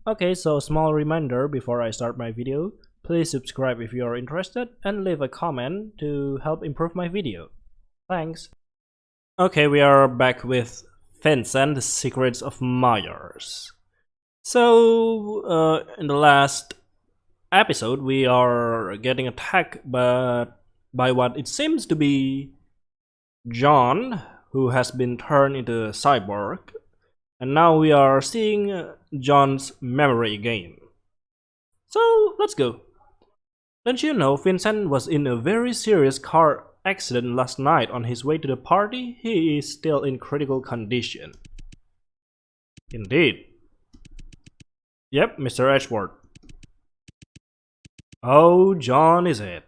Okay, so small reminder before I start my video. Please subscribe if you are interested and leave a comment to help improve my video. Thanks. Okay, we are back with Vincent, the Secrets of Myers. So, in the last episode, we are getting attacked by what it seems to be John, who has been turned into a cyborg. And now we are seeing John's memory again. So, let's go. Don't you know Vincent was in a very serious car accident last night on his way to the party? He is still in critical condition. Indeed. Yep, Mr. Edgeworth. Oh, John is it?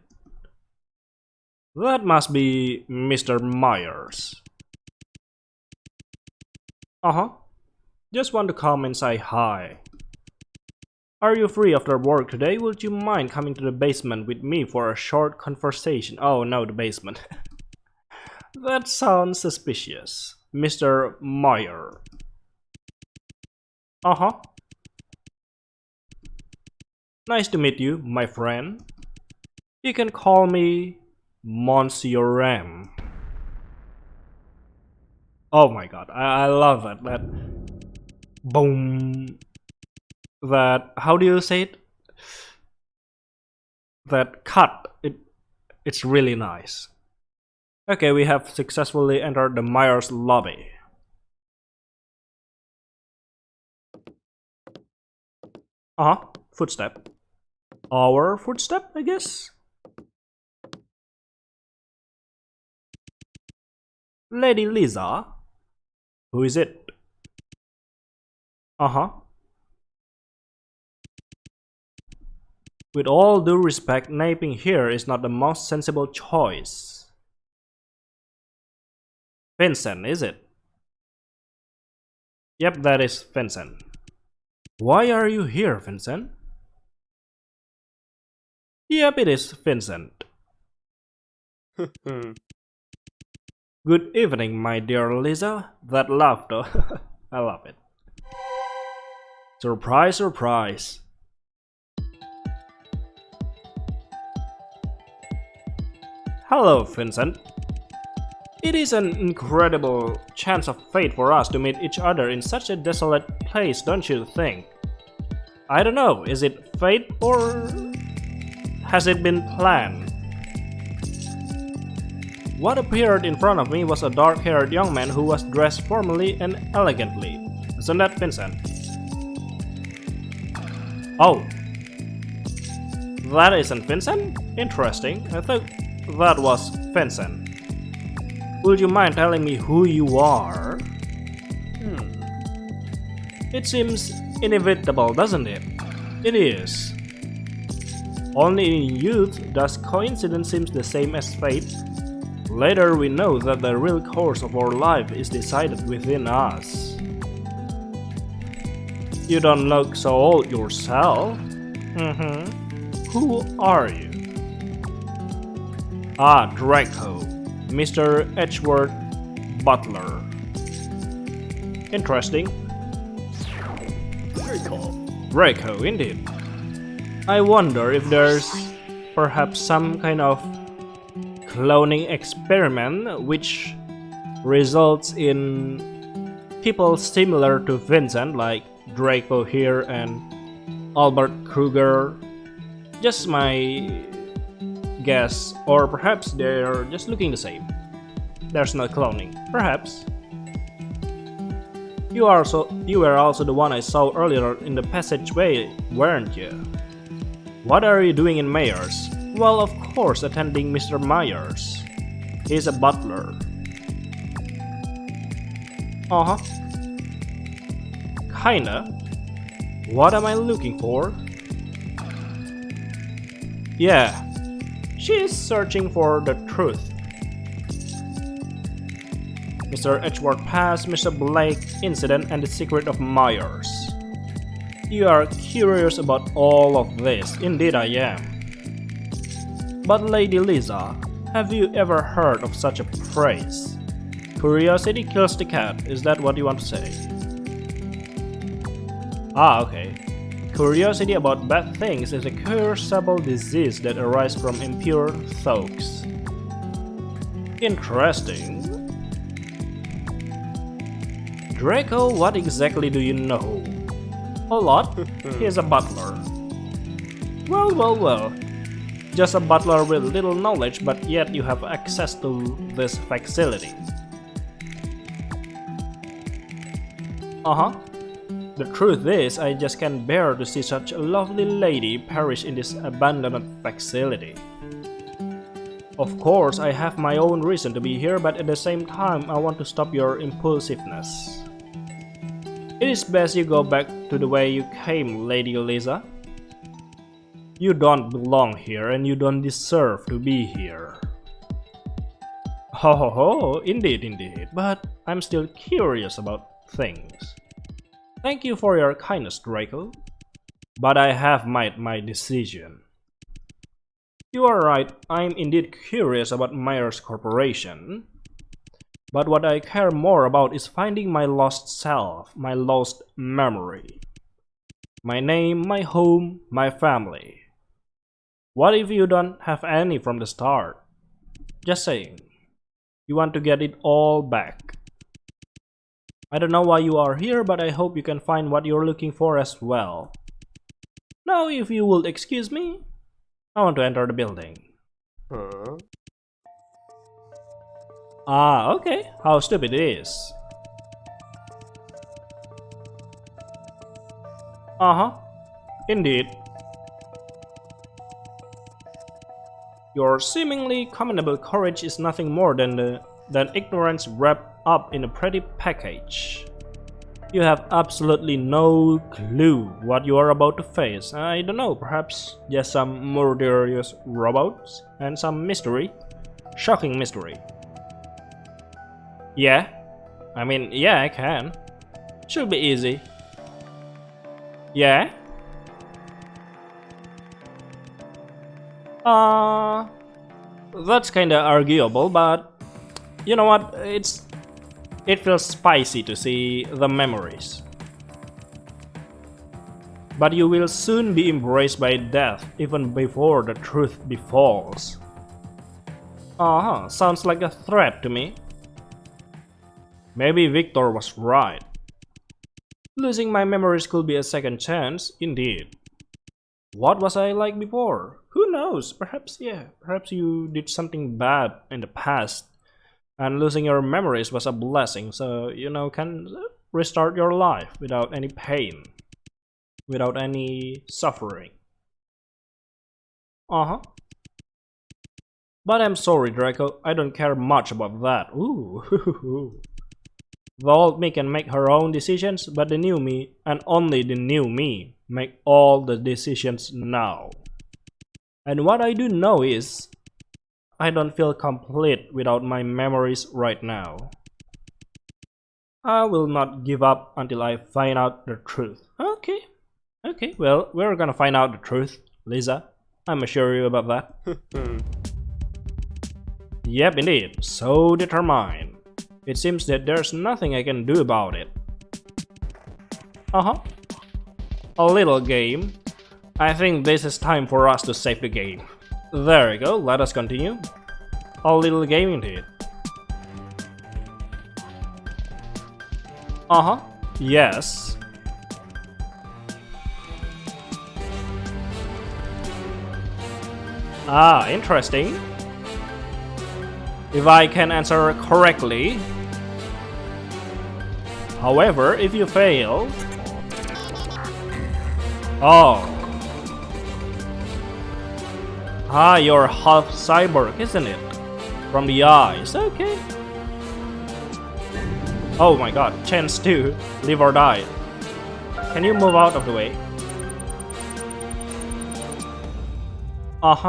That must be Mr. Myers. Uh-huh. Just want to come and say hi. Are you free after work today? Would you mind coming to the basement with me for a short conversation? Oh no, the basement. That sounds suspicious. Mr. Meyer. Uh-huh. Nice to meet you, my friend. You can call me Monsieur M. Oh my god, I love that. That boom. That, how do you say it? That cut. It's really nice. Okay, we have successfully entered the Myers lobby. Uh-huh, footstep. Our footstep, I guess? Lady Lisa? Who is it? Uh-huh. With all due respect, napping here is not the most sensible choice. Vincent, is it? Yep, that is Vincent. Why are you here, Vincent? Yep, it is Vincent. Good evening, my dear Lisa. That laughter. I love it. Surprise, surprise. Hello, Vincent. It is an incredible chance of fate for us to meet each other in such a desolate place, don't you think? I don't know, is it fate or has it been planned? What appeared in front of me was a dark-haired young man who was dressed formally and elegantly. Isn't that Vincent? Oh. That isn't Vincent? Interesting. I thought that was Vincent. Would you mind telling me who you are? It seems inevitable, doesn't it? It is. Only in youth does coincidence seem the same as fate. Later we know that the real course of our life is decided within us. You don't look so old yourself. Who are you? Ah, Draco, Mr. Edgeworth Butler. Interesting. Draco, indeed. I wonder if there's perhaps some kind of cloning experiment which results in people similar to Vincent, like Draco here and Albert Kruger. Just my guess, or perhaps they're just looking the same. There's no cloning, perhaps. You were also the one I saw earlier in the passageway, weren't you? What are you doing in Myers? Well, of course, attending Mr. Myers. He's a butler. Uh-huh. Kinda. What am I looking for? Yeah. She is searching for the truth. Mr. Edgeworth Pass, Mr. Blake incident, and the secret of Myers. You are curious about all of this. Indeed I am. But Lady Lisa, have you ever heard of such a phrase? Curiosity kills the cat, is that what you want to say? Ah, okay. Curiosity about bad things is a curable disease that arises from impure thoughts. Interesting. Draco, what exactly do you know? A lot? He is a butler. Well. Just a butler with little knowledge, but yet you have access to this facility. The truth is, I just can't bear to see such a lovely lady perish in this abandoned facility. Of course, I have my own reason to be here, but at the same time, I want to stop your impulsiveness. It is best you go back to the way you came, Lady Lisa. You don't belong here, and you don't deserve to be here. Ho, indeed, but I'm still curious about things. Thank you for your kindness, Draco, but I have made my decision. You are right, I'm indeed curious about Myers Corporation, but what I care more about is finding my lost self, my lost memory. My name, my home, my family. What if you don't have any from the start? Just saying. You want to get it all back. I don't know why you are here, but I hope you can find what you're looking for as well. Now, if you will excuse me, I want to enter the building. Okay. How stupid it is. Indeed. Your seemingly commendable courage is nothing more than ignorance wrapped up in a pretty package. You have absolutely no clue what you are about to face. I don't know, perhaps just some murderous robots and some mystery. Shocking mystery. Yeah? Yeah, I can. Should be easy. Yeah? That's kinda arguable, but you know what? It feels spicy to see the memories. But you will soon be embraced by death, even before the truth befalls. Sounds like a threat to me. Maybe Victor was right. Losing my memories could be a second chance, indeed. What was I like before? Who knows? Perhaps you did something bad in the past, and losing your memories was a blessing, so can restart your life without any pain, without any suffering. But I'm sorry, Draco, I don't care much about that. Ooh. The old me can make her own decisions, but the new me, and only the new me, make all the decisions now. And what I do know is, I don't feel complete without my memories right now. I will not give up until I find out the truth. Okay, well, we're gonna find out the truth, Lisa. I'm assure you about that. Yep, indeed, so determined. It seems that there's nothing I can do about it. A little game. I think this is time for us to save the game. There we go, let us continue. A little game indeed. Yes. Interesting. If I can answer correctly. However, if you fail... you're half cyborg, isn't it? From the eyes, okay. Oh my god, chance 2, live or die. Can you move out of the way?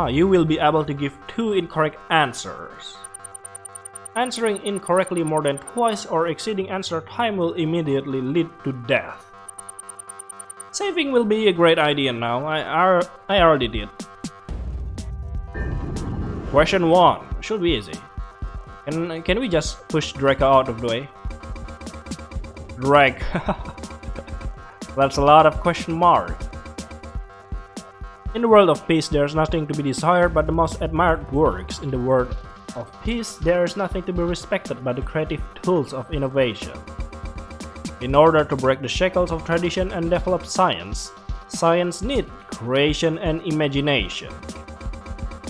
You will be able to give 2 incorrect answers. Answering incorrectly more than twice or exceeding answer time will immediately lead to death. Saving will be a great idea now, I already did. Question 1, should be easy. Can we just push Draco out of the way? Drag. That's a lot of question mark. In the world of peace, there is nothing to be desired but the most admired works. In the world of peace, there is nothing to be respected but the creative tools of innovation. In order to break the shackles of tradition and develop science, science needs creation and imagination.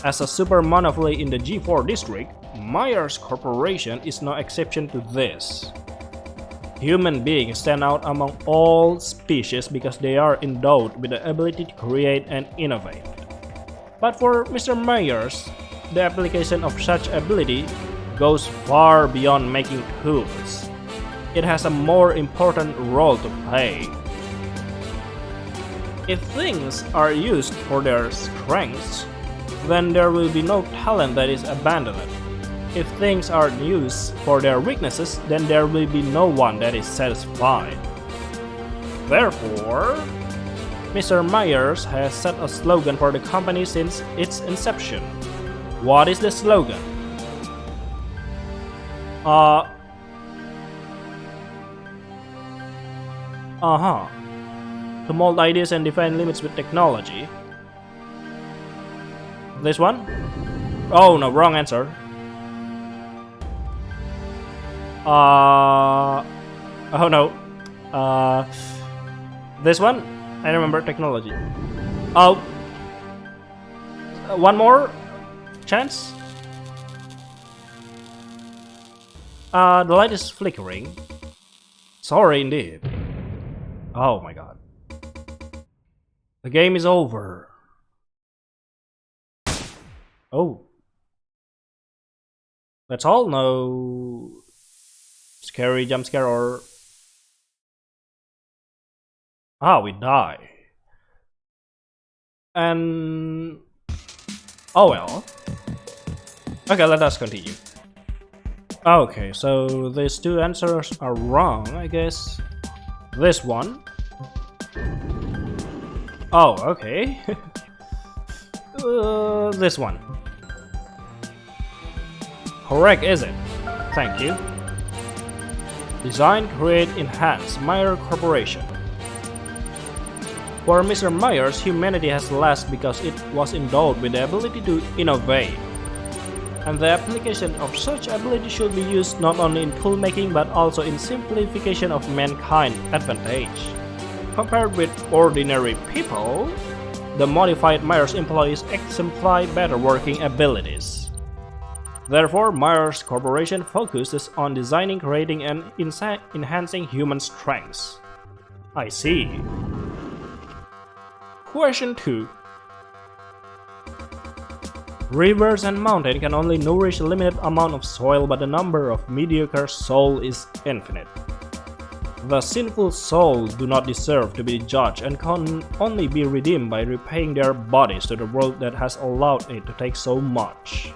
As a super monopoly in the G4 district, Myers Corporation is no exception to this. Human beings stand out among all species because they are endowed with the ability to create and innovate. But for Mr. Myers, the application of such ability goes far beyond making tools. It has a more important role to play. If things are used for their strengths, then there will be no talent that is abandoned. If things are used for their weaknesses, then there will be no one that is satisfied. Therefore, Mr. Myers has set a slogan for the company since its inception. What is the slogan? To mold ideas and define limits with technology. This one? Oh no, wrong answer. Oh no. This one? I remember technology. Oh. One more chance? The light is flickering. Sorry indeed. Oh my god. The game is over. Oh. That's all? No scary jump scare or... we die. And... oh well. Okay, let us continue. Okay, so these two answers are wrong, I guess. This one. Oh, okay. This one. Correct, is it? Thank you. Design, create, enhance. Myers Corporation. For Mr. Myers, humanity has lasted because it was endowed with the ability to innovate. And the application of such ability should be used not only in tool making but also in simplification of mankind's advantage. Compared with ordinary people, the modified Myers employees exemplify better working abilities. Therefore, Myers Corporation focuses on designing, creating, and enhancing human strengths. I see. Question 2. Rivers and mountains can only nourish a limited amount of soil, but the number of mediocre souls is infinite. The sinful souls do not deserve to be judged and can only be redeemed by repaying their bodies to the world that has allowed it to take so much.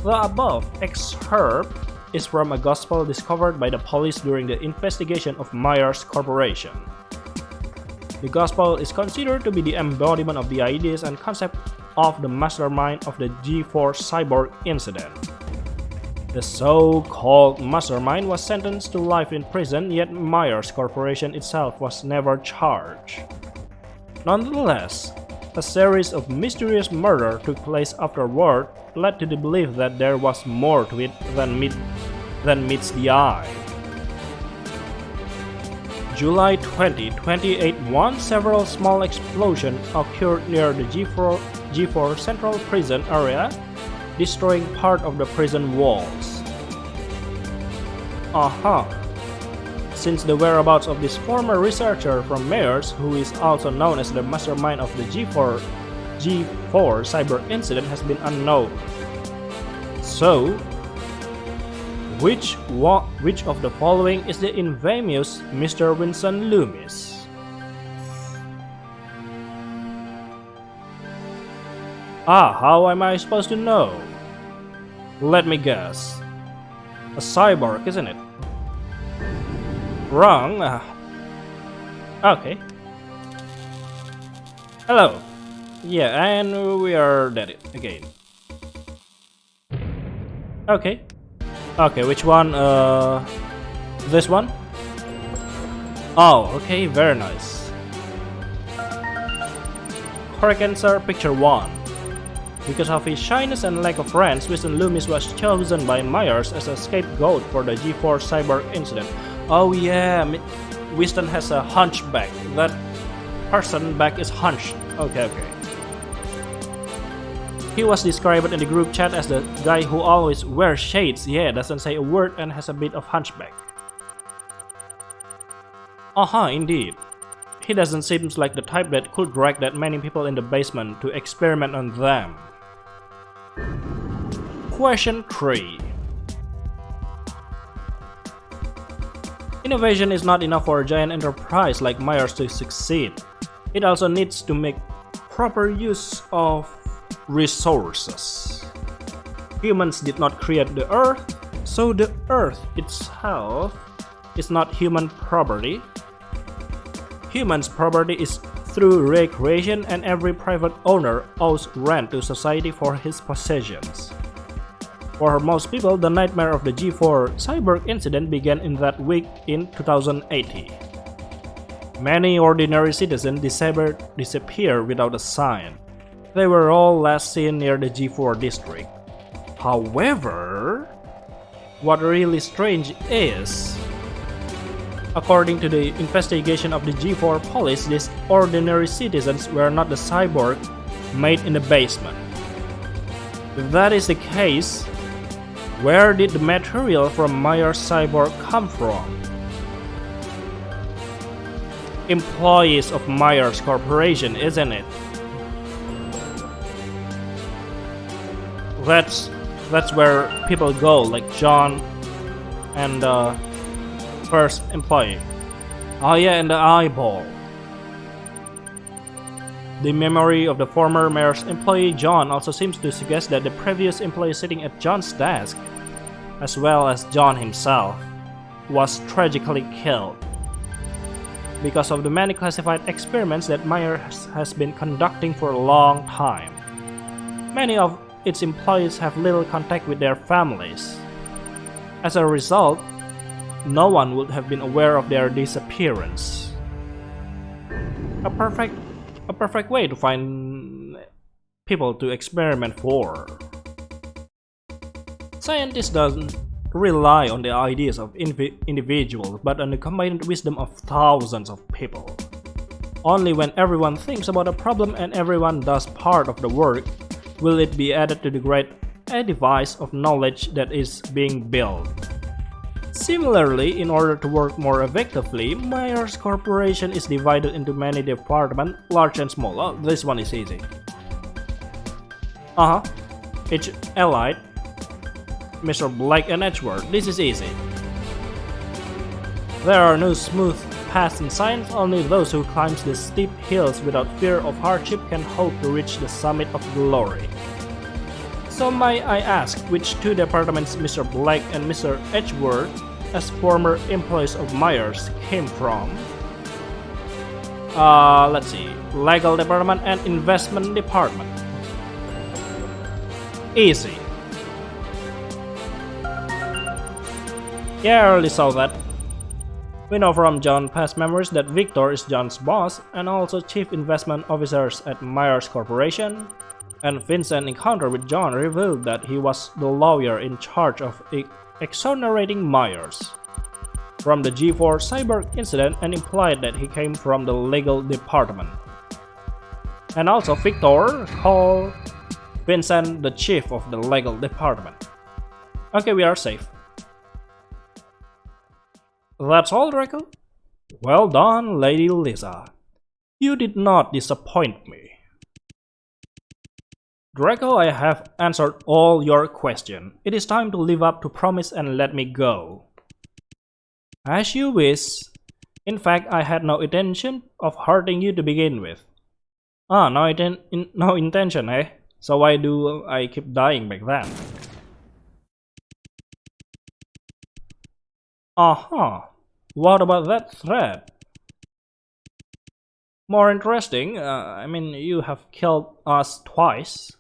The above excerpt is from a gospel discovered by the police during the investigation of Myers Corporation. The gospel is considered to be the embodiment of the ideas and concept of the mastermind of the G4 Cyborg incident. The so-called mastermind was sentenced to life in prison, yet Myers Corporation itself was never charged. Nonetheless, a series of mysterious murders took place afterward, led to the belief that there was more to it than meets the eye. July 20, 2081, several small explosions occurred near the G4 Central Prison area, destroying part of the prison walls. Since the whereabouts of this former researcher from Myers, who is also known as the mastermind of the G4 cyber incident, has been unknown. So, which of the following is the infamous Mr. Vincent Loomis? How am I supposed to know? Let me guess. A cyborg, isn't it? Wrong. Okay. Hello. Yeah, and we are dead again. Okay. Okay, which one? This one? Oh, okay, very nice. Correct answer, picture 1. Because of his shyness and lack of friends, Winston Loomis was chosen by Myers as a scapegoat for the G4 Cyborg incident. Oh yeah, Winston has a hunchback. That person back is hunched. Okay. He was described in the group chat as the guy who always wears shades, yeah, doesn't say a word and has a bit of hunchback. Indeed. He doesn't seem like the type that could drag that many people in the basement to experiment on them. Question 3. Innovation is not enough for a giant enterprise like Myers to succeed. It also needs to make proper use of resources. Humans did not create the Earth, so the Earth itself is not human property. Humans' property is through recreation, and every private owner owes rent to society for his possessions. For most people, the nightmare of the G4 Cyborg incident began in that week in 2080. Many ordinary citizens disappeared without a sign. They were all last seen near the G4 district. However, what really strange is, according to the investigation of the G4 police, these ordinary citizens were not the cyborg made in the basement. If that is the case, where did the material from Myers' cyborg come from? Employees of Myers Corporation, isn't it? That's where people go, like John and the first employee. Oh yeah, and the eyeball. The memory of the former Myers employee John also seems to suggest that the previous employee sitting at John's desk, as well as John himself, was tragically killed because of the many classified experiments that Myers has been conducting for a long time. Many of its employees have little contact with their families. As a result, no one would have been aware of their disappearance. A perfect way to find people to experiment for. Scientists don't rely on the ideas of individuals, but on the combined wisdom of thousands of people. Only when everyone thinks about a problem and everyone does part of the work will it be added to the great edifice of knowledge that is being built. Similarly, in order to work more effectively, Myers Corporation is divided into many departments, large and small. Oh, this one is easy. Each allied, Mr. Black and Edgeworth, this is easy. There are no smooth paths in science, only those who climb the steep hills without fear of hardship can hope to reach the summit of glory. So may I ask which two departments Mr. Black and Mr. Edgeworth, as former employees of Myers, came from? Let's see. Legal department and investment department. Easy. Yeah, I already saw that. We know from John's past memories that Victor is John's boss and also chief investment officers at Myers Corporation, and Vincent's encounter with John revealed that he was the lawyer in charge of exonerating Myers from the G4 Cyborg incident and implied that he came from the legal department. And also Victor called Vincent the chief of the legal department. Okay, we are safe. That's all, Draco? Well done, Lady Lisa. You did not disappoint me. Draco, I have answered all your questions. It is time to live up to promise and let me go. As you wish. In fact, I had no intention of hurting you to begin with. No intention, eh? So why do I keep dying back then? What about that threat? More interesting, I mean, you have killed us twice.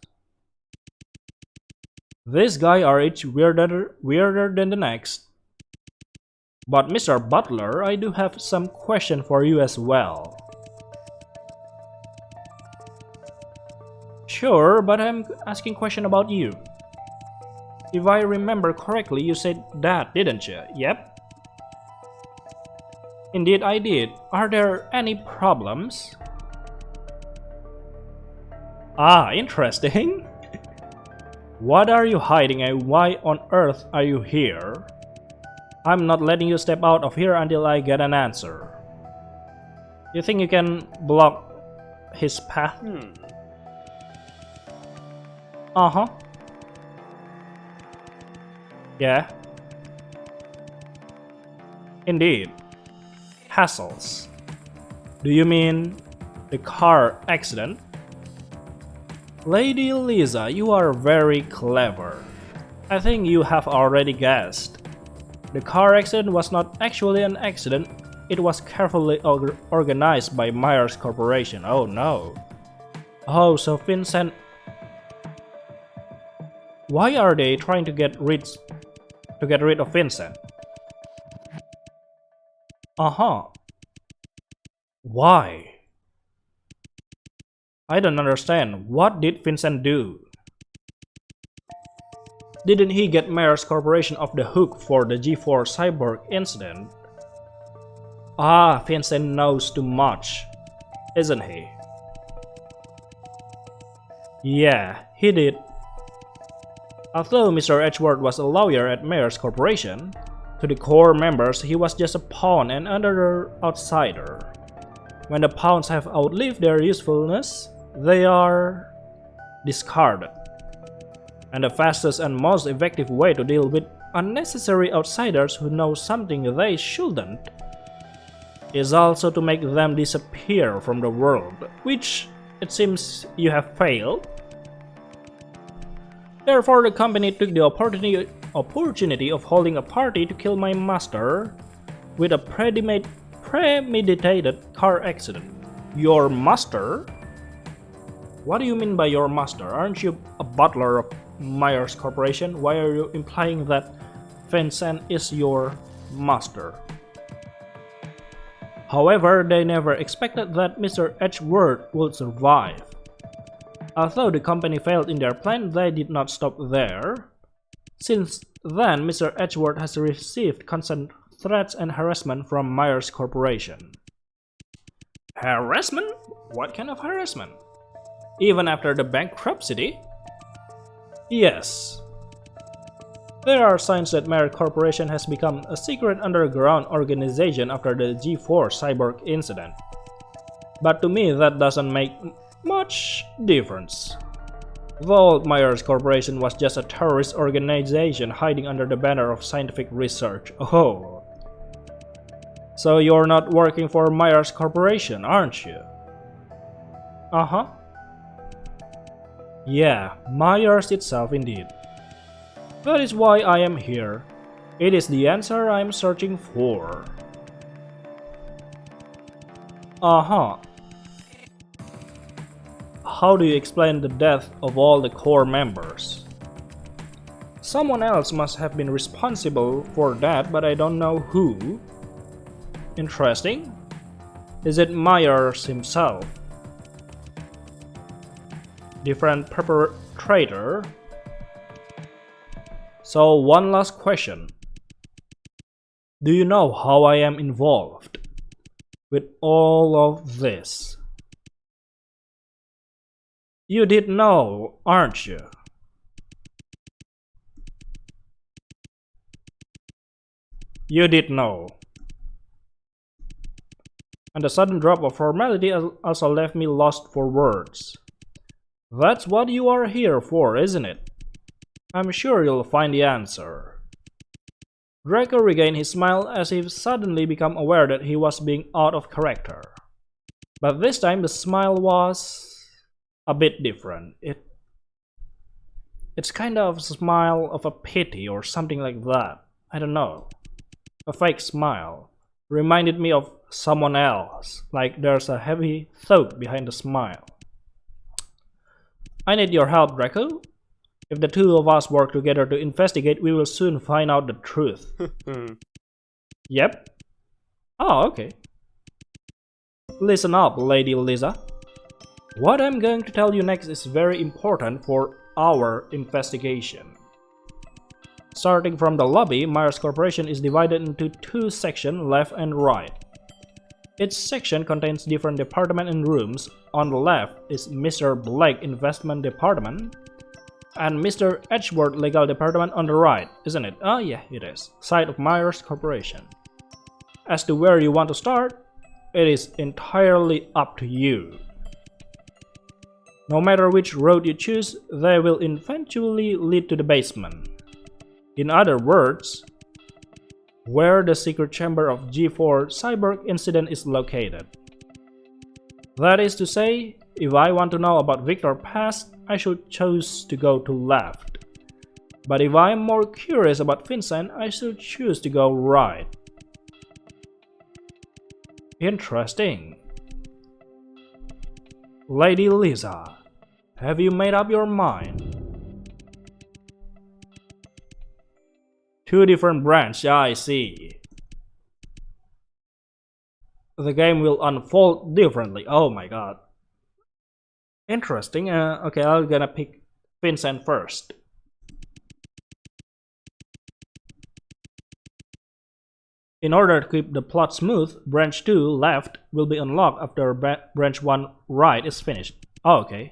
This guy are each weirder than the next. But Mr. Butler, I do have some question for you as well. Sure, but I'm asking question about you. If I remember correctly, you said that, didn't you? Yep. Indeed, I did. Are there any problems? Ah, interesting. What are you hiding and why on earth are you here? I'm not letting you step out of here until I get an answer. You think you can block his path? Uh-huh. Yeah. Indeed. Hassles. Do you mean the car accident? Lady Lisa, you are very clever. I think you have already guessed. The car accident was not actually an accident, it was carefully organized by Myers Corporation. Oh no. Oh, so Vincent... Why are they trying to get rid of Vincent? Uh-huh. Why? I don't understand. What did Vincent do? Didn't he get Myers Corporation off the hook for the G4 Cyborg incident? Ah, Vincent knows too much, isn't he? Yeah, he did. Although Mr. Edgeworth was a lawyer at Myers Corporation, to the core members he was just a pawn and another outsider. When the pawns have outlived their usefulness, they are discarded. And the fastest and most effective way to deal with unnecessary outsiders who know something they shouldn't is also to make them disappear from the world, which it seems you have failed. Therefore, the company took the opportunity of holding a party to kill my master with a premeditated car accident. Your master? What do you mean by your master? Aren't you a butler of Myers Corporation? Why are you implying that Vincent is your master? However, they never expected that Mr. Edgeworth would survive. Although the company failed in their plan, they did not stop there. Since then, Mr. Edgeworth has received constant threats and harassment from Myers Corporation. Harassment? What kind of harassment? Even after the bankruptcy? Yes. There are signs that Myers Corporation has become a secret underground organization after the G4 Cyborg incident. But to me, that doesn't make much difference. Though Myers Corporation was just a terrorist organization hiding under the banner of scientific research. Oh. So you're not working for Myers Corporation, aren't you? Uh-huh. Yeah, Myers itself indeed. That is why I am here. It is the answer I am searching for. Uh-huh. How do you explain the death of all the core members? Someone else must have been responsible for that, but I don't know who. Interesting. Is it Myers himself? Different perpetrator? So one last question. Do you know how I am involved with all of this? You did know, aren't you? You did know. And the sudden drop of formality also left me lost for words. That's what you are here for, isn't it? I'm sure you'll find the answer. Draco regained his smile as if suddenly become aware that he was being out of character. But this time the smile was a bit different. It's kind of a smile of a pity or something like that. I don't know. A fake smile. Reminded me of someone else, like there's a heavy thought behind the smile. I need your help, Draco. If the two of us work together to investigate, we will soon find out the truth. Yep. Oh, okay. Listen up, Lady Lisa. What I'm going to tell you next is very important for our investigation. Starting from the lobby, Myers Corporation is divided into two sections, left and right. Each section contains different departments and rooms. On the left is Mr. Blake Investment Department and Mr. Edgeworth Legal Department on the right, isn't it? Oh yeah, it is. Side of Myers Corporation. As to where you want to start, it is entirely up to you. No matter which road you choose, they will eventually lead to the basement. In other words, where the secret chamber of G4 Cyborg incident is located. That is to say, if I want to know about Victor's past, I should choose to go to left. But if I am more curious about Vincent, I should choose to go right. Interesting. Lady Lisa, have you made up your mind? Two different branches, I see. The game will unfold differently. Oh my god. Interesting. Okay, I'm gonna pick Vincent first. In order to keep the plot smooth, branch 2 left will be unlocked after branch 1 right is finished. Oh, okay.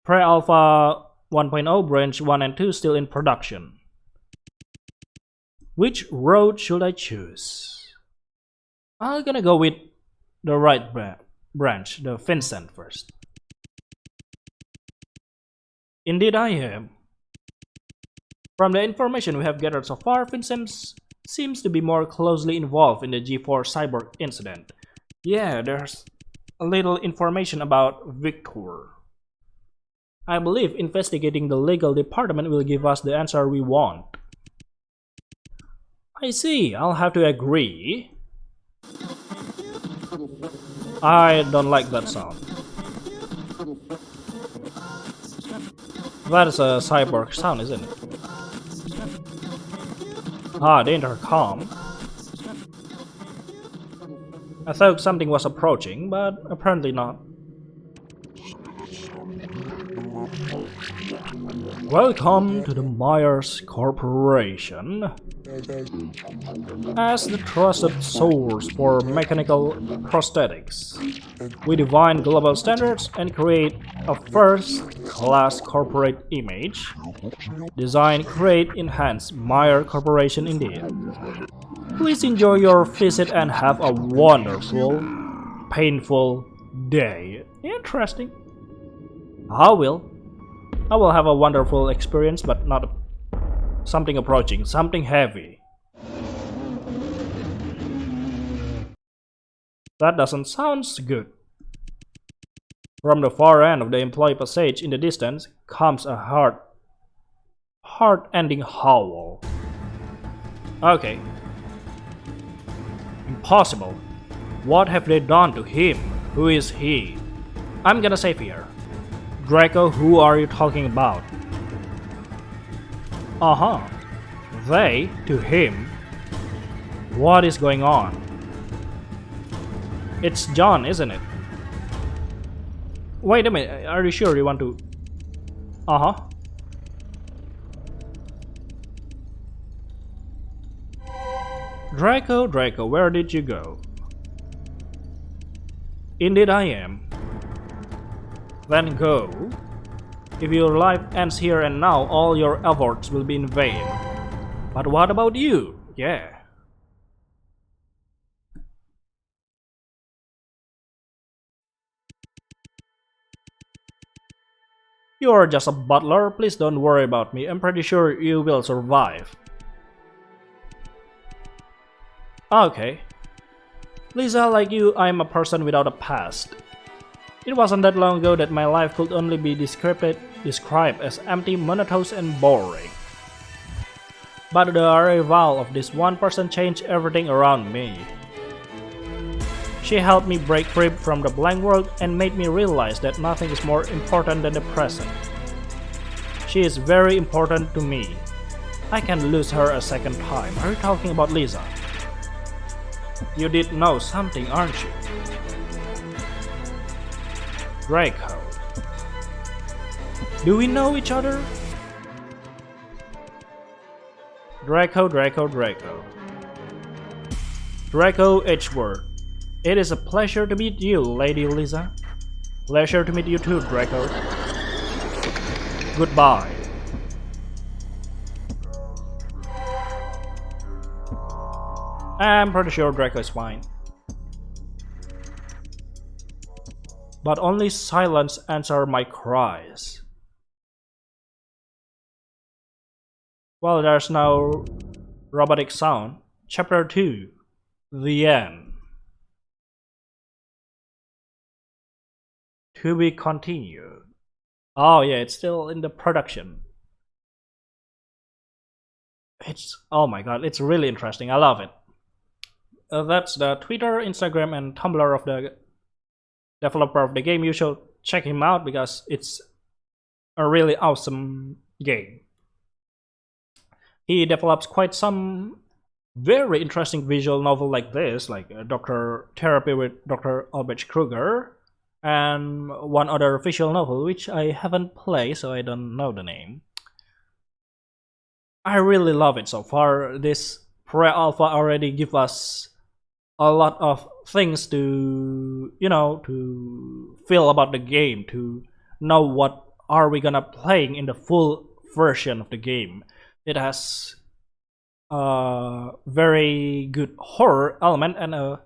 Pre-alpha 1.0 branch 1 and 2 still in production. Which road should I choose? I'm gonna go with the right branch, the Vincent first. Indeed I am. From the information we have gathered so far, Vincent seems to be more closely involved in the G4 Cyborg incident. Yeah, there's a little information about Victor. I believe investigating the legal department will give us the answer we want. I see, I'll have to agree. I don't like that sound. That is a cyborg sound, isn't it? Ah, the intercom. I thought something was approaching, but apparently not. Welcome to the Myers Corporation. As the trusted source for mechanical prosthetics, we define global standards and create a first-class corporate image. Design, create, enhance Myers Corporation indeed. Please enjoy your visit and have a wonderful, painful day. Interesting. I will have a wonderful experience, but not something approaching, something heavy. That doesn't sound good. From the far end of the employee passage in the distance comes a heart-ending howl. Okay. Impossible. What have they done to him? Who is he? I'm gonna save here. Draco, who are you talking about? They to him. What is going on? It's John, isn't it? Wait a minute, are you sure you want to? Draco, where did you go? Indeed I am. Then go. If your life ends here and now, all your efforts will be in vain. But what about you? Yeah. You are just a butler, please don't worry about me, I'm pretty sure you will survive. Okay. Lisa, like you, I'm a person without a past. It wasn't that long ago that my life could only be described as empty, monotonous, and boring. But the arrival of this one person changed everything around me. She helped me break free from the blank world and made me realize that nothing is more important than the present. She is very important to me. I can't lose her a second time. Are you talking about Lisa? You did know something, aren't you? Draco. Do we know each other? Draco. Draco Edgeworth. It is a pleasure to meet you, Lady Lisa. Pleasure to meet you too, Draco. Goodbye. I'm pretty sure Draco is fine. But only silence answers my cries. Well, there's no robotic sound. Chapter 2. The end. To be continued. Oh yeah, it's still in the production. Oh my god, it's really interesting. I love it. That's the Twitter, Instagram, and Tumblr of the developer of the game. You should check him out because it's a really awesome game. He develops quite some very interesting visual novel like this, like Dr. Therapy with Dr. Albert Kruger, and one other visual novel which I haven't played, so I don't know the name. I really love it so far. This pre-alpha already give us a lot of things to, to feel about the game, to know what are we gonna playing in the full version of the game. It has a very good horror element and a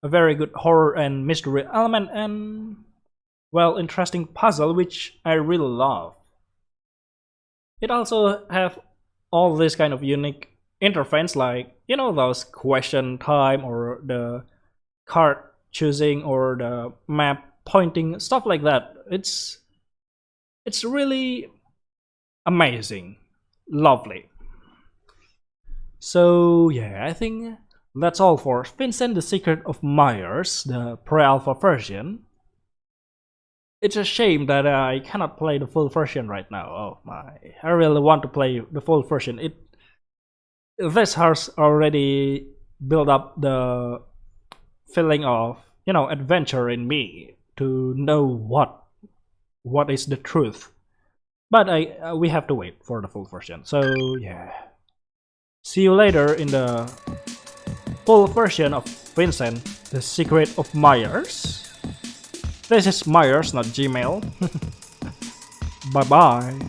very good horror and mystery element, and well, interesting puzzle which I really love. It also have all this kind of unique interface, like those question time or the card choosing or the map pointing, stuff like that. It's really amazing, lovely. So yeah, I think that's all for Vincent: The Secret of Myers, the pre-alpha version. It's a shame that I cannot play the full version right now. Oh my, I really want to play the full version. This has already built up the feeling of adventure in me to know what is the truth. But we have to wait for the full version. So yeah, see you later in the full version of Vincent: The Secret of Myers. This is Myers, not Gmail. Bye bye.